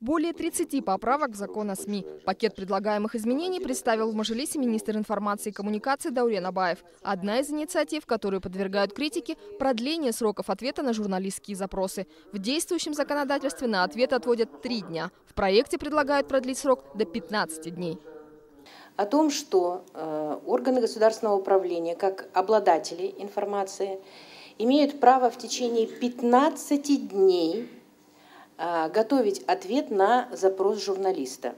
Более 30 поправок в закон о СМИ. Пакет предлагаемых изменений представил в Мажилисе министр информации и коммуникации Даурен Абаев. Одна из инициатив, которую подвергают критике – продление сроков ответа на журналистские запросы. В действующем законодательстве на ответ отводят 3 дня. В проекте предлагают продлить срок до 15 дней. О том, что органы государственного управления, как обладатели информации, имеют право в течение 15 дней готовить ответ на запрос журналиста.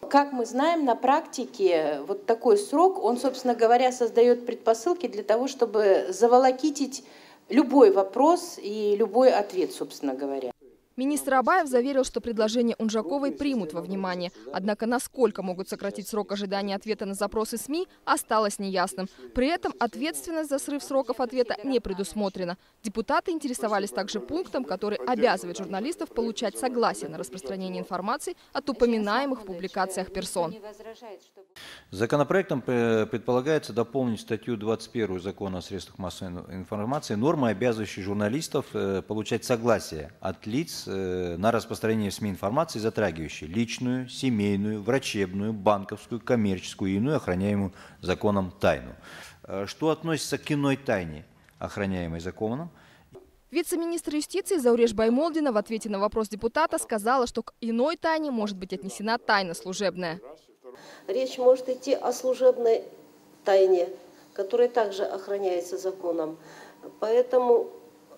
Как мы знаем, на практике вот такой срок, он, собственно говоря, создает предпосылки для того, чтобы заволокитить любой вопрос и любой ответ, собственно говоря. Министр Абаев заверил, что предложение Унжаковой примут во внимание. Однако, насколько могут сократить срок ожидания ответа на запросы СМИ, осталось неясным. При этом ответственность за срыв сроков ответа не предусмотрена. Депутаты интересовались также пунктом, который обязывает журналистов получать согласие на распространение информации от упоминаемых в публикациях персон. Законопроектом предполагается дополнить статью 21 Закона о средствах массовой информации нормы, обязывающие журналистов получать согласие от лиц на распространение в СМИ информации, затрагивающей личную, семейную, врачебную, банковскую, коммерческую и иную охраняемую законом тайну. Что относится к иной тайне, охраняемой законом? Вице-министр юстиции Зауреш Баймолдина в ответе на вопрос депутата сказала, что к иной тайне может быть отнесена тайна служебная. Речь может идти о служебной тайне, которая также охраняется законом. Поэтому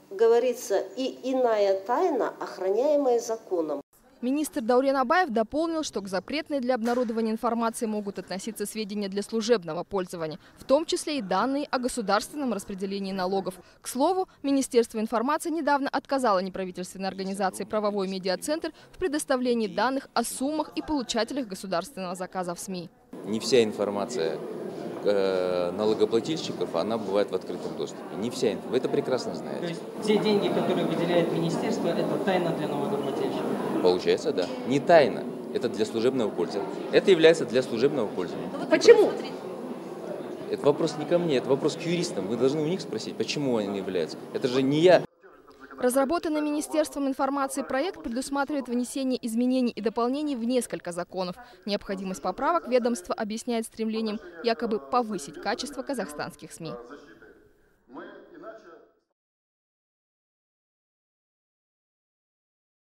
говорится и иная тайна, охраняемая законом. Министр Даурен Абаев дополнил, что к запретной для обнародования информации могут относиться сведения для служебного пользования, в том числе и данные о государственном распределении налогов. К слову, Министерство информации недавно отказало неправительственной организации «Правовой медиацентр» в предоставлении данных о суммах и получателях государственного заказа в СМИ. Не вся информация налогоплательщиков, она бывает в открытом доступе. Не вся информация. Вы это прекрасно знаете. То есть те деньги, которые выделяет министерство, это тайна для налогоплательщиков? Получается, да. Не тайна. Это для служебного пользования. Это является для служебного пользования. Почему? Это вопрос не ко мне, это вопрос к юристам. Вы должны у них спросить, почему они являются. Это же не я. Разработанный Министерством информации проект предусматривает внесение изменений и дополнений в несколько законов. Необходимость поправок ведомство объясняет стремлением якобы повысить качество казахстанских СМИ.